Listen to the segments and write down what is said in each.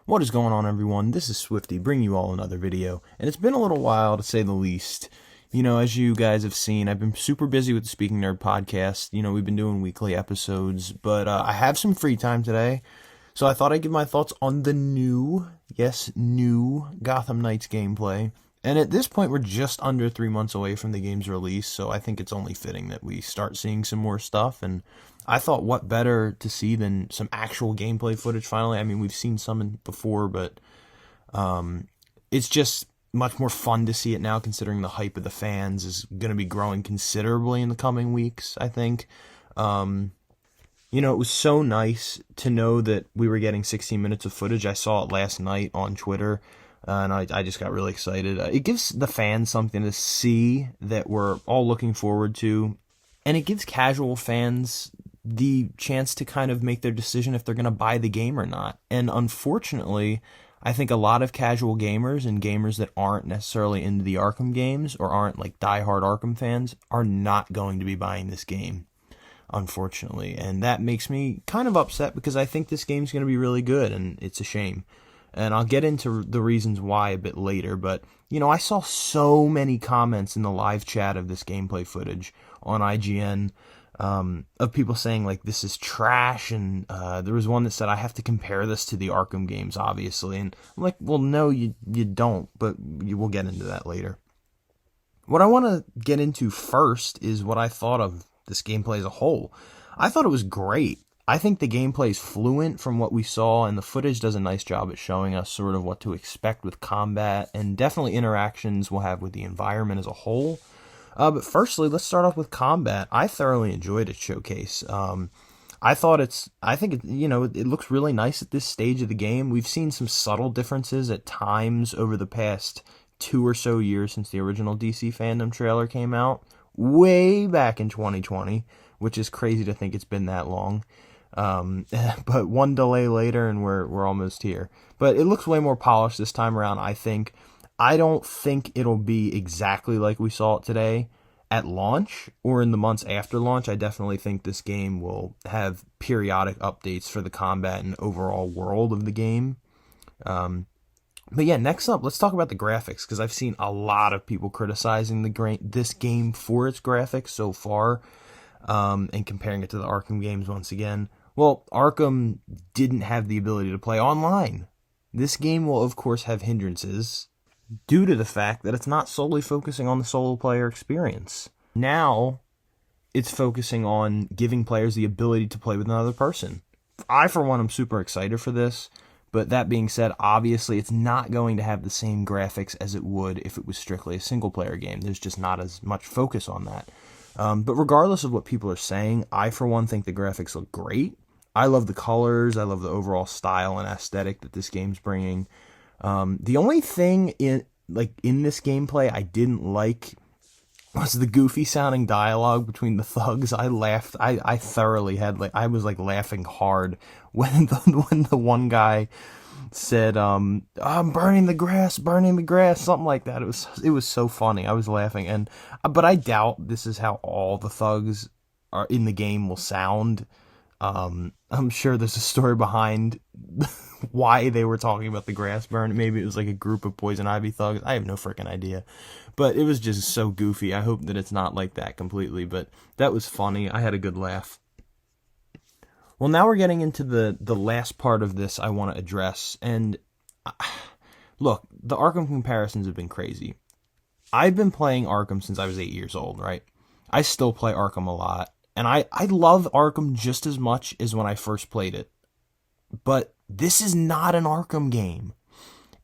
What is going on, everyone? This is Swifty bringing you all another video, and it's been a little while to say the least. As you guys have seen, I've been super busy with the Speaking Nerd podcast. We've been doing weekly episodes, but I have some free time today, so I thought I'd give my thoughts on the new Gotham Knights gameplay. And at this point, we're just under 3 months away from the game's release, so I think it's only fitting that we start seeing some more stuff. And I thought, what better to see than some actual gameplay footage finally? I mean, we've seen some before, but it's just much more fun to see it now, considering the hype of the fans is going to be growing considerably in the coming weeks, I think. It was so nice to know that we were getting 16 minutes of footage. I saw it last night on Twitter. And I just got really excited. It gives the fans something to see that we're all looking forward to. And it gives casual fans the chance to kind of make their decision if they're going to buy the game or not. And unfortunately, I think a lot of casual gamers and gamers that aren't necessarily into the Arkham games or aren't like diehard Arkham fans are not going to be buying this game, unfortunately. And that makes me kind of upset because I think this game's going to be really good, and it's a shame. And I'll get into the reasons why a bit later, but, I saw so many comments in the live chat of this gameplay footage on IGN of people saying, like, this is trash, and there was one that said, I have to compare this to the Arkham games, obviously, and I'm like, well, no, you don't, but we'll get into that later. What I want to get into first is what I thought of this gameplay as a whole. I thought it was great. I think the gameplay is fluent from what we saw, and the footage does a nice job at showing us sort of what to expect with combat, and definitely interactions we'll have with the environment as a whole. But firstly, let's start off with combat. I thoroughly enjoyed its showcase. I think it looks really nice at this stage of the game. We've seen some subtle differences at times over the past 2 or so years since the original DC Fandom trailer came out, way back in 2020, which is crazy to think it's been that long. But one delay later and we're almost here. But it looks way more polished this time around, I think. I don't think it'll be exactly like we saw it today at launch or in the months after launch. I definitely think this game will have periodic updates for the combat and overall world of the game. But yeah, next up, let's talk about the graphics, because I've seen a lot of people criticizing this game for its graphics so far, and comparing it to the Arkham games once again. Well, Arkham didn't have the ability to play online. This game will, of course, have hindrances due to the fact that it's not solely focusing on the solo player experience. Now, it's focusing on giving players the ability to play with another person. I, for one, am super excited for this, but that being said, obviously, it's not going to have the same graphics as it would if it was strictly a single-player game. There's just not as much focus on that. But regardless of what people are saying, I, for one, think the graphics look great. I love the colors. I love the overall style and aesthetic that this game's bringing. The only thing in this gameplay I didn't like was the goofy sounding dialogue between the thugs. I laughed. I thoroughly had I was laughing hard when the one guy said, I'm burning the grass, something like that. It was so funny. I was laughing, but I doubt this is how all the thugs are in the game will sound. I'm sure there's a story behind why they were talking about the grass burn. Maybe it was like a group of Poison Ivy thugs. I have no freaking idea. But it was just so goofy. I hope that it's not like that completely, but that was funny. I had a good laugh. Well, now we're getting into the last part of this I want to address. And look, the Arkham comparisons have been crazy. I've been playing Arkham since I was 8 years old, right? I still play Arkham a lot. And I love Arkham just as much as when I first played it. But this is not an Arkham game.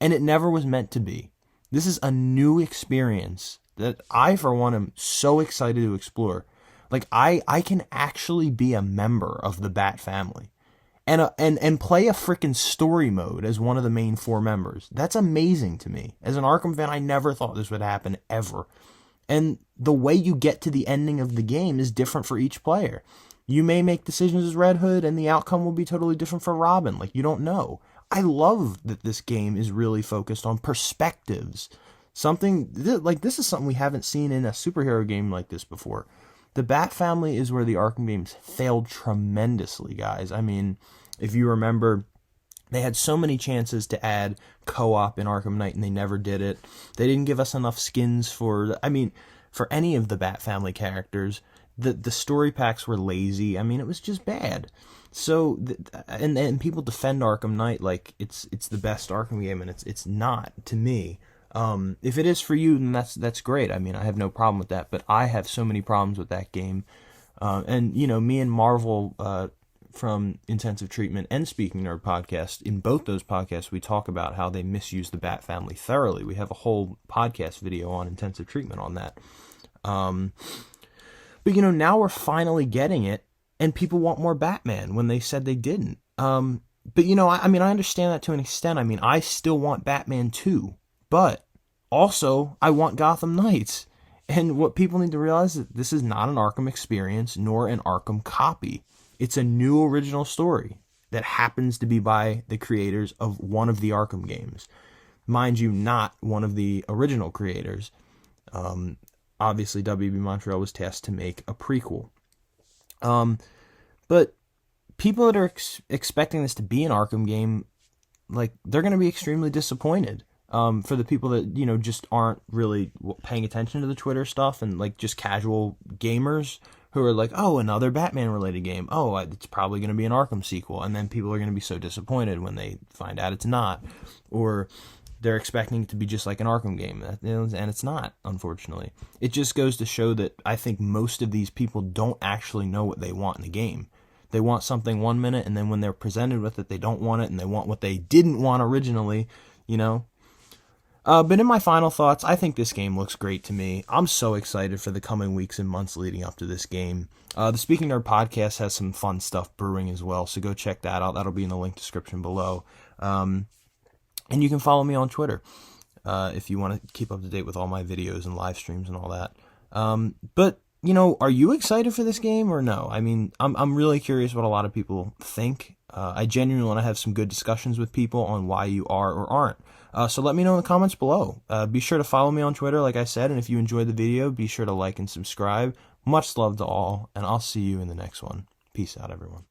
And it never was meant to be. This is a new experience that I, for one, am so excited to explore. I can actually be a member of the Bat family. And play a freaking story mode as one of the main 4 members. That's amazing to me. As an Arkham fan, I never thought this would happen, ever. And the way you get to the ending of the game is different for each player. You may make decisions as Red Hood, and the outcome will be totally different for Robin. You don't know. I love that this game is really focused on perspectives. This is something we haven't seen in a superhero game like this before. The Bat family is where the Arkham games failed tremendously, guys. I mean, if you remember, They had so many chances to add co-op in Arkham Knight, and they never did it. They didn't give us enough skins for, I mean, for any of the Bat Family characters. The story packs were lazy. I mean, it was just bad. So, and people defend Arkham Knight like it's the best Arkham game, and it's not to me. If it is for you, then that's great. I mean, I have no problem with that. But I have so many problems with that game. And you know, me and Marvel from Intensive Treatment and Speaking Nerd podcast, in both those podcasts, we talk about how they misuse the Bat Family thoroughly. We have a whole podcast video on Intensive Treatment on that. But you know, now we're finally getting it, and people want more Batman when they said they didn't. But you know, I mean, I understand that to an extent. I mean, I still want Batman too, but also I want Gotham Knights. And what people need to realize is that this is not an Arkham experience, nor an Arkham copy. It's a new original story that happens to be by the creators of one of the Arkham games. Mind you, not one of the original creators. Obviously, WB Montreal was tasked to make a prequel. But people that are expecting this to be an Arkham game, like, they're going to be extremely disappointed. For the people that, you know, just aren't really paying attention to the Twitter stuff, and like just casual gamers who are like, oh, another Batman related game. Oh, it's probably going to be an Arkham sequel. And then people are going to be so disappointed when they find out it's not. Or they're expecting it to be just like an Arkham game. And it's not, unfortunately. It just goes to show that I think most of these people don't actually know what they want in the game. They want something 1 minute, and then when they're presented with it, they don't want it, and they want what they didn't want originally, you know? But in my final thoughts, I think this game looks great to me. I'm so excited for the coming weeks and months leading up to this game. The Speaking Nerd podcast has some fun stuff brewing as well, so go check that out. That'll be in the link description below. And you can follow me on Twitter if you want to keep up to date with all my videos and live streams and all that. But, you know, are you excited for this game or no? I mean, I'm really curious what a lot of people think. I genuinely want to have some good discussions with people on why you are or aren't. So let me know in the comments below. Be sure to follow me on Twitter, like I said, and if you enjoyed the video, be sure to like and subscribe. Much love to all, and I'll see you in the next one. Peace out, everyone.